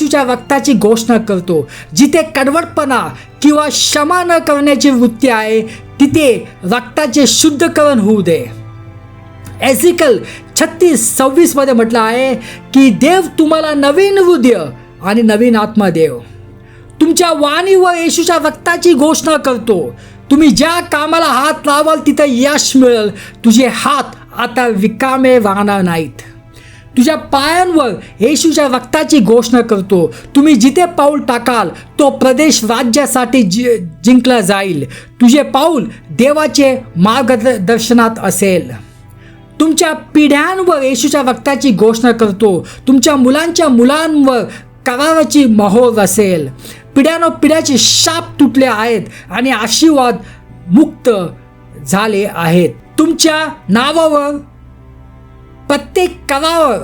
येशूच्या रक्ताची घोषणा करतो. जिथे कडवटपणा किंवा क्षमा न करण्याची वृत्ती आहे तिथे रक्ताचे शुद्धीकरण होऊ दे. एझेकिएल 36:26 मध्ये म्हटलं आहे की देव तुम्हाला नवीन हृदय आणि नवीन आत्मा देव. तुमच्या वाणीवर येशूच्या रक्ताची घोषणा करतो. तुम्ही ज्या कामाला हात लावाल तिथे यश मिळेल. तुझे हात आता रिकामे राहणार नाहीत. तुझ्या पायांवर येशूच्या रक्ताची घोषणा करतो. तुम्ही जिथे पाऊल टाकाल तो प्रदेश राज्यासाठी जिंकला जाईल. तुझे पाऊल देवाचे मार्गदर्शनात असेल. तुमच्या पिढ्यांवर येशूच्या रक्ताची घोषणा करतो. तुमच्या मुलांच्या मुलांवर कराराची मोहर असेल. पिढ्यानपिढ्याचे शाप तुटले आहेत आणि आशीर्वाद मुक्त झाले आहेत. तुमच्या नावावर प्रत्येक करावर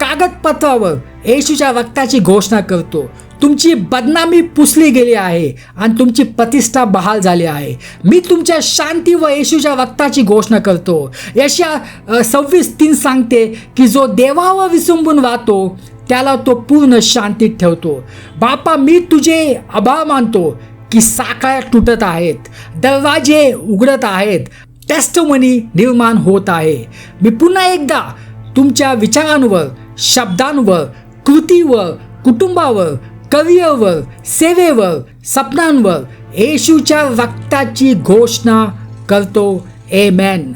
कागदपत्रावर येशूच्या रक्ताची घोषणा करतो. तुमची बदनामी पुसली गेली आहे आणि तुमची प्रतिष्ठा बहाल झाली आहे. मी तुमच्या शांती व येशूच्या रक्ताची घोषणा करतो. यशाया 26:3 सांगते की जो देवावर विसंबून राहतो त्याला तो पूर्ण शांतीत ठेवतो. बापा, मी तुझे आभार मानतो की साखळ्या तुटत आहेत, दरवाजे उघडत आहेत, टेस्टमनी निर्माण होत आहे. मी पुन्हा एकदा तुमच्या विचारांवर, शब्दांवर, कृतीवर, कुटुंबावर, करिअरवर, सेवेवर, स्वप्नांवर येशूच्या रक्ताची घोषणा करतो. आमेन.